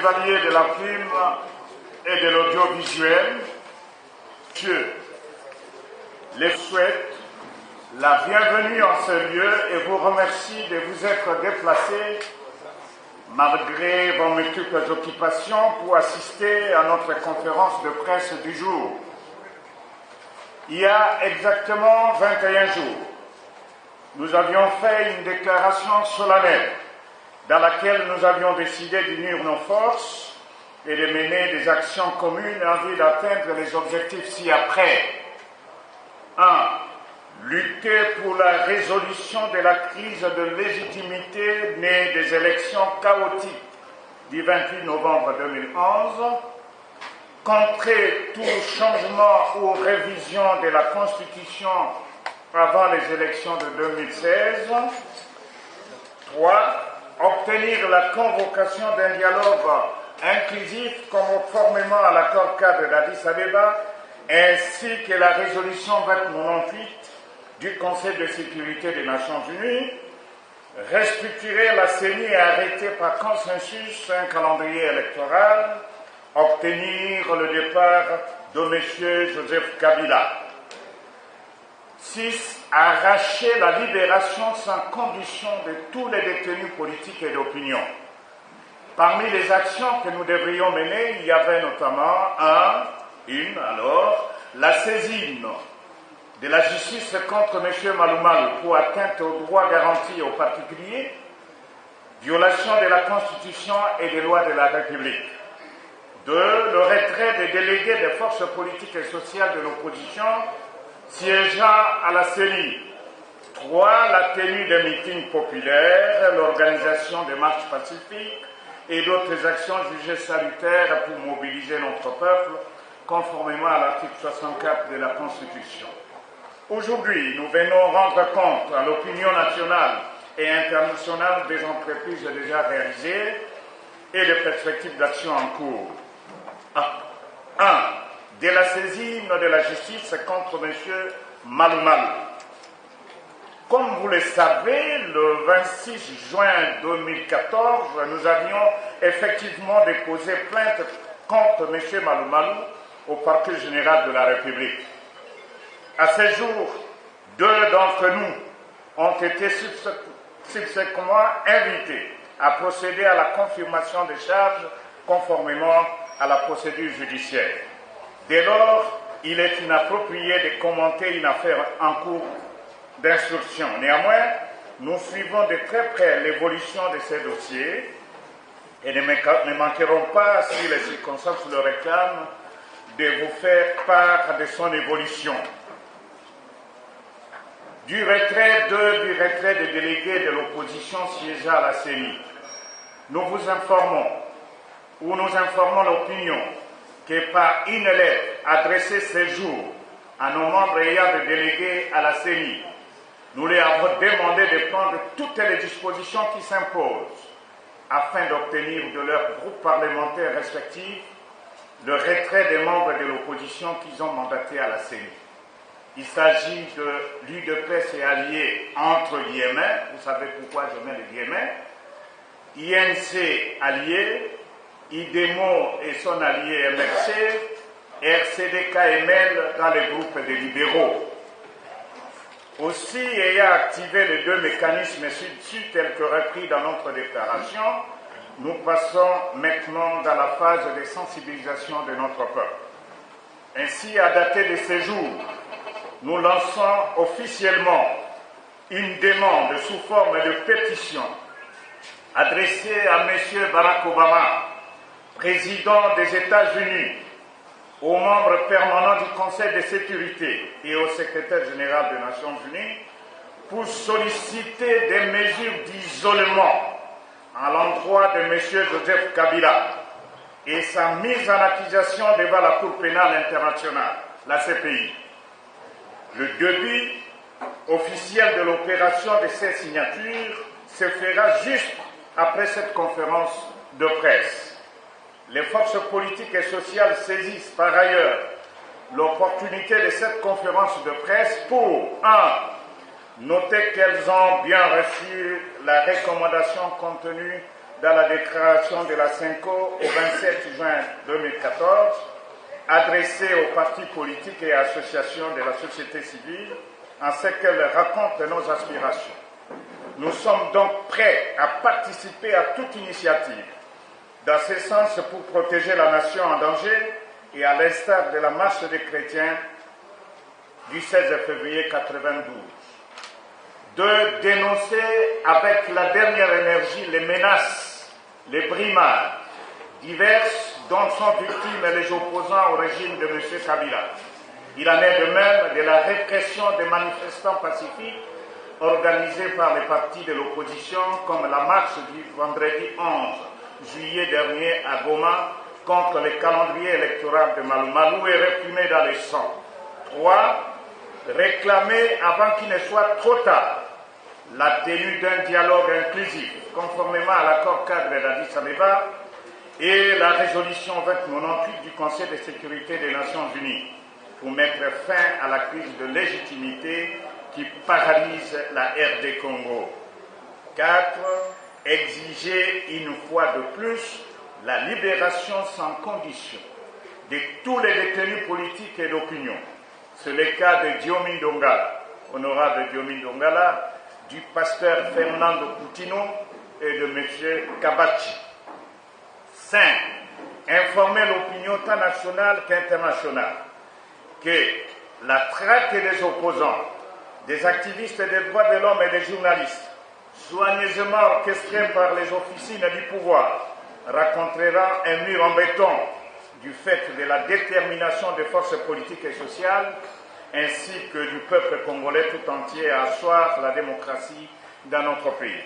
chevaliers de la film et de l'audiovisuel, je les souhaite la bienvenue en ce lieu et vous remercie de vous être déplacés malgré vos multiples occupations pour assister à notre conférence de presse du jour. Il y a exactement 21 jours, nous avions fait une déclaration solennelle dans laquelle nous avions décidé d'unir nos forces et de mener des actions communes en vue d'atteindre les objectifs ci-après. 1. Lutter pour la résolution de la crise de légitimité née des élections chaotiques du 28 novembre 2011, contrer tout changement ou révision de la Constitution avant les élections de 2016. 3. Obtenir la convocation d'un dialogue inclusif conformément à l'accord cadre d'Addis Abeba, ainsi que la résolution 2098 du Conseil de sécurité des Nations Unies, restructurer la CENI et arrêter par consensus un calendrier électoral, obtenir le départ de M. Joseph Kabila. 6. Arracher la libération sans condition de tous les détenus politiques et d'opinion. Parmi les actions que nous devrions mener, il y avait notamment la saisine de la justice contre M. Malumalu pour atteinte aux droits garantis aux particuliers, violation de la Constitution et des lois de la République. 2. Le retrait des délégués des forces politiques et sociales de l'opposition siégeant à la CENI. 3. La tenue de meetings populaires, l'organisation de marches pacifiques et d'autres actions jugées salutaires pour mobiliser notre peuple, conformément à l'article 64 de la Constitution. Aujourd'hui, nous venons rendre compte à l'opinion nationale et internationale des entreprises déjà réalisées et des perspectives d'action en cours. 1. De la saisine de la justice contre M. Malumalu. Comme vous le savez, le 26 juin 2014, nous avions effectivement déposé plainte contre M. Malumalu au parquet général de la République. À ce jour, 2 d'entre nous ont été subséquemment invités à procéder à la confirmation des charges conformément à la procédure judiciaire. Dès lors, il est inapproprié de commenter une affaire en cours d'instruction. Néanmoins, nous suivons de très près l'évolution de ces dossiers et ne manquerons pas, si les circonstances le réclament, de vous faire part de son évolution. Du retrait des délégués de l'opposition siégeant à la CENI, nous informons l'opinion que par une lettre adressée ce jour à nos membres ayant des délégués à la CENI, nous leur avons demandé de prendre toutes les dispositions qui s'imposent afin d'obtenir de leurs groupes parlementaires respectifs le retrait des membres de l'opposition qu'ils ont mandatés à la CENI. Il s'agit de l'UDPS et alliés entre guillemets, vous savez pourquoi je mets les guillemets, INC allié, IDEMO et son allié MRC, RCD-KML dans les groupes des libéraux. Aussi, ayant activé les 2 mécanismes ci-dessus tels que repris dans notre déclaration, nous passons maintenant dans la phase de sensibilisation de notre peuple. Ainsi, à dater de ce jour, nous lançons officiellement une demande sous forme de pétition adressée à M. Barack Obama, président des États-Unis, aux membres permanents du Conseil de sécurité et au secrétaire général des Nations Unies pour solliciter des mesures d'isolement à l'endroit de M. Joseph Kabila et sa mise en accusation devant la Cour pénale internationale, la CPI. Le début officiel de l'opération de ces signatures se fera juste après cette conférence de presse. Les forces politiques et sociales saisissent par ailleurs l'opportunité de cette conférence de presse pour 1. Noter qu'elles ont bien reçu la recommandation contenue dans la déclaration de la CENCO au 27 juin 2014, adressée aux partis politiques et associations de la société civile, en ce qu'elle raconte nos aspirations. Nous sommes donc prêts à participer à toute initiative dans ce sens pour protéger la nation en danger et à l'instar de la marche des chrétiens du 16 février 1992. De dénoncer avec la dernière énergie les menaces, les brimades diverses dont sont victimes les opposants au régime de M. Kabila. Il en est de même de la répression des manifestants pacifiques organisés par les partis de l'opposition, comme la marche du vendredi 11 juillet dernier à Goma contre le calendrier électoral de Malou Malou et réprimé dans les sangs. 3. Réclamer, avant qu'il ne soit trop tard, la tenue d'un dialogue inclusif, conformément à l'accord cadre d'Addis Abeba et la résolution 2098 du Conseil de sécurité des Nations Unies, pour mettre fin à la crise de légitimité qui paralyse la RD Congo. 4. Exiger une fois de plus la libération sans condition de tous les détenus politiques et d'opinion. C'est le cas de Diomi Ndongala, honorable Diomi Ndongala, du pasteur Fernando Coutinho et de M. Kabachi. 5. Informer l'opinion tant nationale qu'internationale que la traque des opposants, des activistes des droits de l'homme et des journalistes, soigneusement orchestrée par les officines du pouvoir, racontera un mur en béton du fait de la détermination des forces politiques et sociales, ainsi que du peuple congolais tout entier à asseoir la démocratie dans notre pays.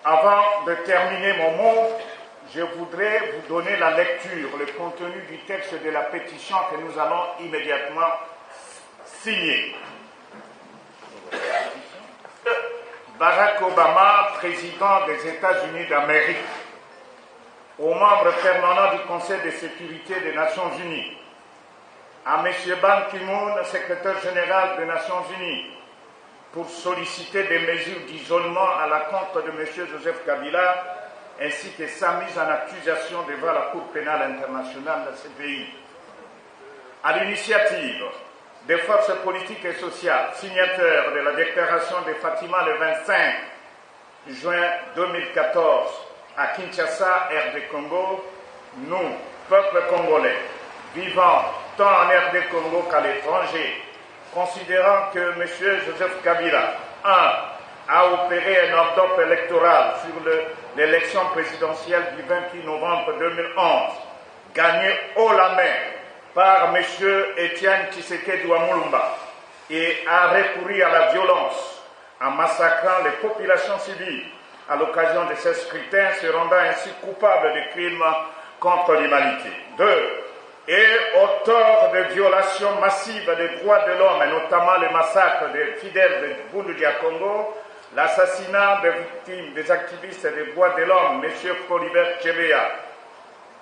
Avant de terminer mon mot, je voudrais vous donner la lecture, le contenu du texte de la pétition que nous allons immédiatement signer. Barack Obama, président des États-Unis d'Amérique, aux membres permanents du Conseil de sécurité des Nations Unies, à M. Ban Ki-moon, secrétaire général des Nations Unies, pour solliciter des mesures d'isolement à l'encontre de M. Joseph Kabila, ainsi que sa mise en accusation devant la Cour pénale internationale de ce pays. À l'initiative des forces politiques et sociales, signataires de la déclaration de Fatima le 25 juin 2014 à Kinshasa, RD Congo, nous, peuple congolais, vivant tant en RD Congo qu'à l'étranger, considérant que M. Joseph Kabila, 1. a opéré un hold-up électoral sur l'élection présidentielle du 28 novembre 2011, gagné haut la main par M. Etienne Tshisekedi Wamulumba, et a recouru à la violence en massacrant les populations civiles à l'occasion de ces scrutins, se rendant ainsi coupable de crimes contre l'humanité. 2. Et auteur de violations massives des droits de l'homme, et notamment le massacre des fidèles de Bundudia Congo, l'assassinat des victimes des activistes des droits de l'homme, M. Floribert Chebeya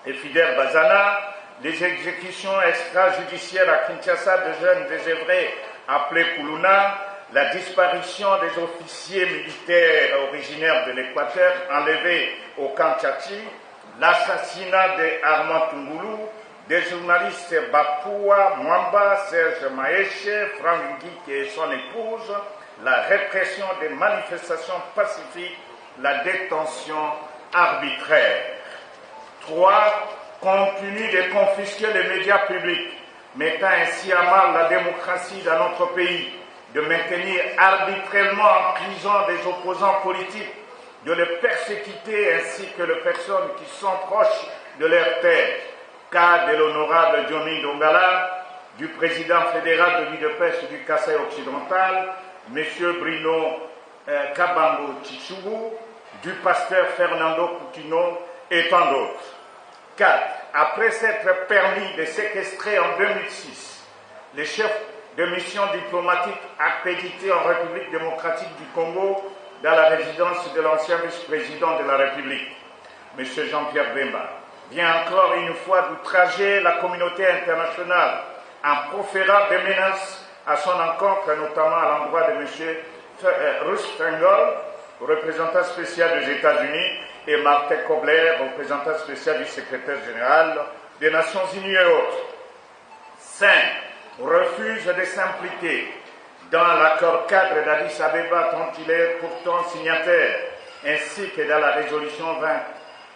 et Fidel Bazana, les exécutions extrajudiciaires à Kinshasa de jeunes désœuvrés appelés Kuluna, la disparition des officiers militaires originaires de l'Équateur enlevés au camp Tchachi, l'assassinat de Armand Tungulu, des journalistes Bapoua, Mwamba, Serge Maeshe, Franck Nguike et son épouse, la répression des manifestations pacifiques, la détention arbitraire. 3. Continue de confisquer les médias publics, mettant ainsi à mal la démocratie dans notre pays, de maintenir arbitrairement en prison des opposants politiques, de les persécuter ainsi que les personnes qui sont proches de leur terre. Cas de l'honorable Diomi Ndongala, du président fédéral de l'UDPS du Kasaï occidental, M. Bruno Kabango Chichubu, du pasteur Fernando Coutinho et tant d'autres. 4. Après s'être permis de séquestrer en 2006 les chefs de mission diplomatique accrédités en République démocratique du Congo dans la résidence de l'ancien vice-président de la République, M. Jean-Pierre Bemba, vient encore une fois d'outrager la communauté internationale en proférant des menaces à son encontre, notamment à l'endroit de M. Rustengol, représentant spécial des États-Unis, et Martin Kobler, représentant spécial du secrétaire général des Nations Unies et autres. 5. Refuse de s'impliquer dans l'accord cadre d'Addis Abeba dont il est pourtant signataire, ainsi que dans la résolution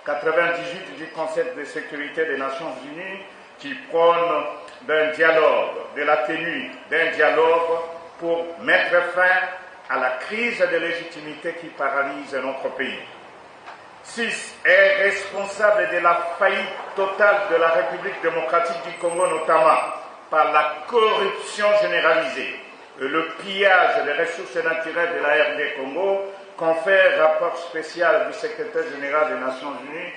2098 du Conseil de sécurité des Nations Unies qui prône d'un dialogue, de la tenue d'un dialogue pour mettre fin à la crise de légitimité qui paralyse notre pays. 6. Est responsable de la faillite totale de la République démocratique du Congo, notamment par la corruption généralisée et le pillage des ressources naturelles de la RD Congo, confère rapport spécial du secrétaire général des Nations Unies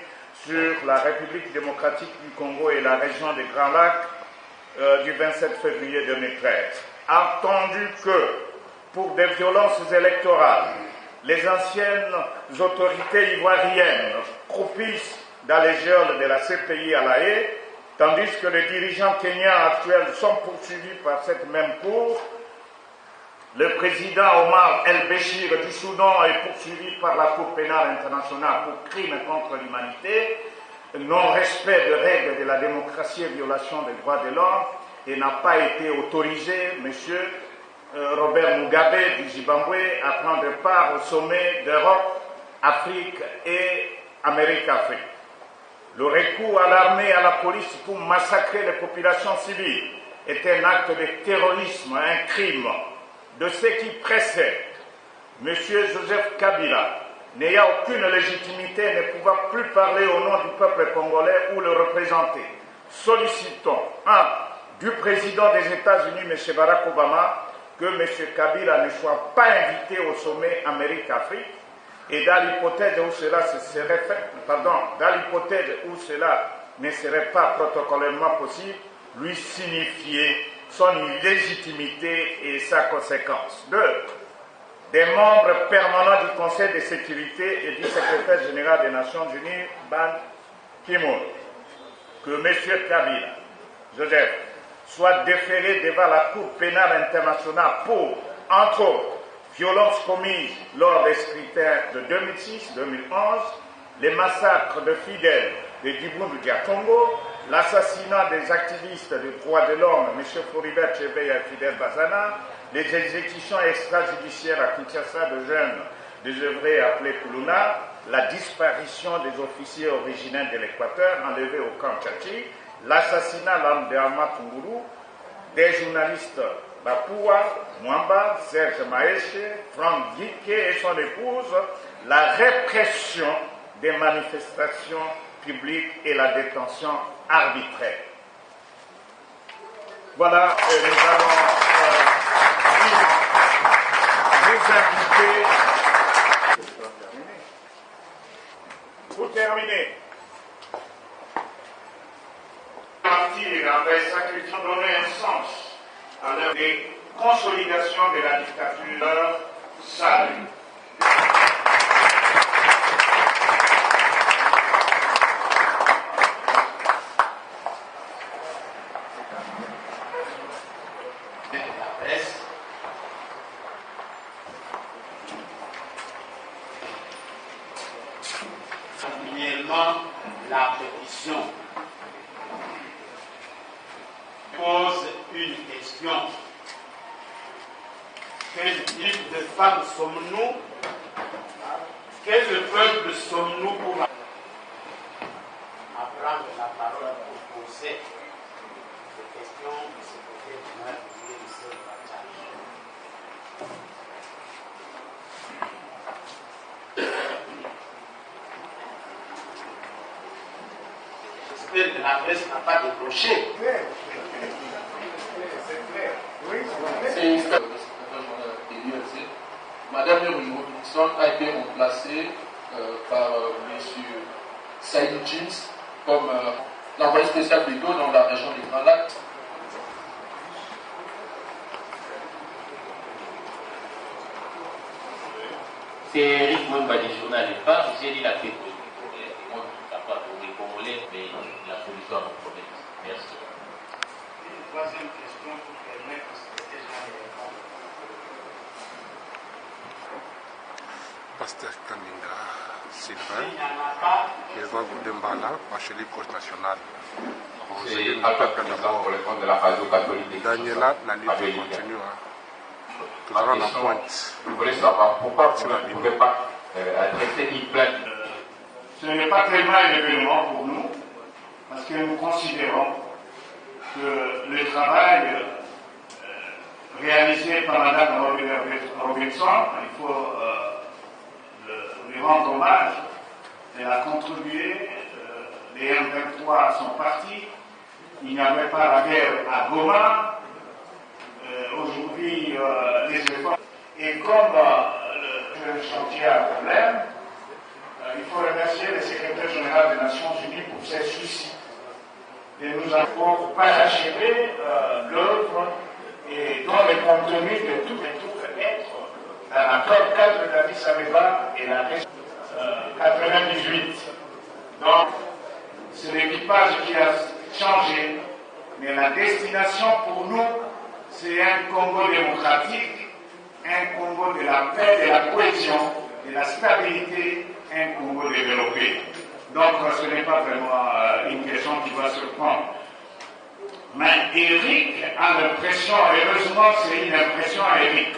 sur la République démocratique du Congo et la région des Grands Lacs du 27 février 2013. Entendu que, pour des violences électorales, les anciennes autorités ivoiriennes croupissent dans les geôles de la CPI à La Haye, tandis que les dirigeants kenyans actuels sont poursuivis par cette même cour. Le président Omar El-Béchir du Soudan est poursuivi par la Cour pénale internationale pour crimes contre l'humanité, non-respect de règles de la démocratie et violation des droits de l'homme, et n'a pas été autorisé, monsieur Robert Mugabe du Zimbabwe, à prendre part au sommet d'Europe, Afrique et Amérique-Afrique. Le recours à l'armée et à la police pour massacrer les populations civiles est un acte de terrorisme, un crime. De ce qui précède, M. Joseph Kabila n'ayant aucune légitimité, ne pouvant plus parler au nom du peuple congolais ou le représenter, sollicitons 1. Du président des États-Unis, M. Barack Obama, que M. Kabila ne soit pas invité au sommet Amérique-Afrique, et dans l'hypothèse où cela ne serait pas protocolairement possible, lui signifier son illégitimité et sa conséquence. 2. Des membres permanents du Conseil de sécurité et du secrétaire général des Nations Unies, Ban Ki-moon, que M. Kabila, Joseph, soit déféré devant la Cour pénale internationale pour, entre autres, violences commises lors des scrutins de 2006-2011, les massacres de fidèles de Djibouti du Congo, l'assassinat des activistes des droits de l'homme, M. Floribert Chebeya et Fidel Bazana, les exécutions extrajudiciaires à Kinshasa de jeunes désœuvrés appelés Kuluna, la disparition des officiers originaires de l'Équateur enlevés au camp Tchachi, l'assassinat de Ama Tunguru, des journalistes Bapoua, Mwamba, Serge Maeshe, Franck Dike et son épouse, la répression des manifestations publiques et la détention arbitraire. Voilà, nous allons vous inviter. Pour terminer, après sacrifiant donner un sens à l'œuvre des consolidations de la dictature, salut. Particulièrement la pétition pose une question. Quel type de femmes sommes-nous? Quel peuple sommes-nous pour apprendre la parole pour poser des questions de ce côté du mal de Michel Bachar? J'espère que la presse n'a pas décroché. C'est une secrétaire générale de l'ULC. Madame Yorujo Dixon a été remplacée par M. Saïd Jeans comme l'envoyé spécial de l'eau dans la région des Grands Lacs. C'est Eric Mwemba du journal Le Phare. J'ai dit la tête de moi qui ne pas pour les Congolais, mais la solution à nos problèmes. Merci. Une troisième question pour permettre au secrétaire général de répondre. Pasteur Kaninga Sylvain, Eva Goudembala, bachelier poste national. C'est Alpha Président pour le compte de la radio catholique. Daniela, la lutte continue. Toujours en pointe. Je voulais savoir pourquoi vous ne pouvez pas adresser une plainte. Ce n'est pas tellement un événement pour nous, parce que nous considérons que le travail réalisé par Mme Robinson, il faut lui rendre hommage. Elle a contribué, les M23 sont partis, il n'y avait pas la guerre à Goma, aujourd'hui les efforts. Et comme le chantier a un problème, il faut remercier le secrétaire général des Nations Unies pour ses soucis. Et nous avons parachevé l'œuvre et dont le contenu de tout peut être dans l'accord cadre d'Addis Abeba et la 98. Donc, c'est l'équipage qui a changé, mais la destination pour nous, c'est un Congo démocratique, un Congo de la paix, de la cohésion, de la stabilité, un Congo développé. Donc, ce n'est pas vraiment une question qui va se prendre. Mais Eric a l'impression, heureusement, c'est une impression à Eric.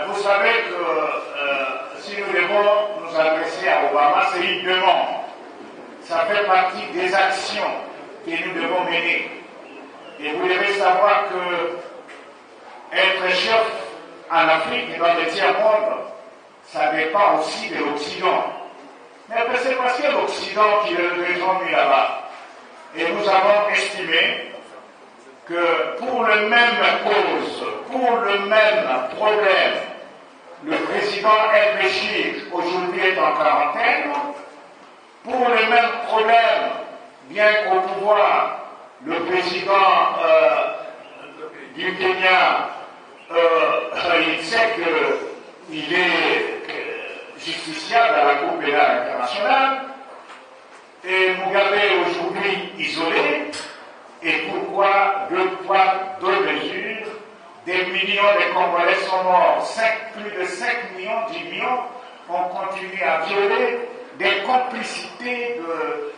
Vous savez que si nous devons nous adresser à Obama, c'est une demande. Ça fait partie des actions que nous devons mener. Et vous devez savoir que être chef en Afrique et dans le tiers-monde, ça dépend aussi de l'Occident. Mais c'est parce que l'Occident qui les ont mis là-bas. Et nous avons estimé que pour le même cause, pour le même problème, le président El-Béchir aujourd'hui est en quarantaine. Pour le même problème, bien qu'au pouvoir, le président du Kenya, il sait qu'il est justiciable à la Cour pénale internationale, et Mugabe est aujourd'hui isolé. Et pourquoi deux poids, deux mesures? Des millions de Congolais sont morts, plus de 5 millions, 10 millions ont continué à violer, des complicités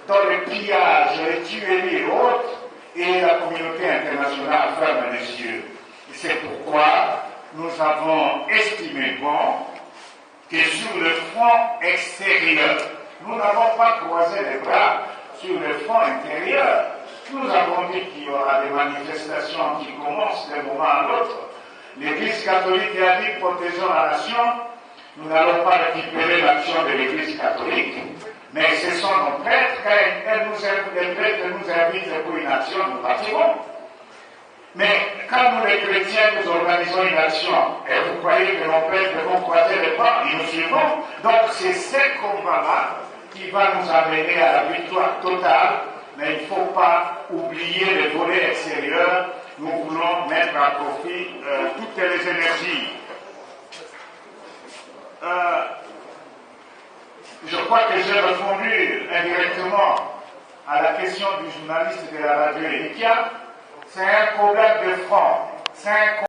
dans le pillage, les tueries et autres, et la communauté internationale ferme les yeux. Et c'est pourquoi nous avons estimé bon que sur le front extérieur, nous n'avons pas croisé les bras sur le front intérieur. Nous avons dit qu'il y aura des manifestations qui commencent d'un moment à l'autre. L'Église catholique a dit protégeons la nation. Nous n'allons pas récupérer l'action de l'Église catholique, mais ce sont nos prêtres. Quand les prêtres nous invitent pour une action, nous partirons. Mais quand nous les chrétiens nous organisons une action, et vous croyez que nos prêtres vont croiser les bras, ils nous suivront. Donc c'est ce combat-là qui va nous amener à la victoire totale. Mais il ne faut pas oublier les volets extérieurs. Nous voulons mettre à profit toutes les énergies. Je crois que j'ai répondu indirectement à la question du journaliste de la radio Erikia. C'est un problème de front. C'est un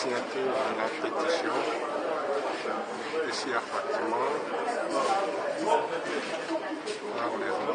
signature de la pétition ici à Fatima par les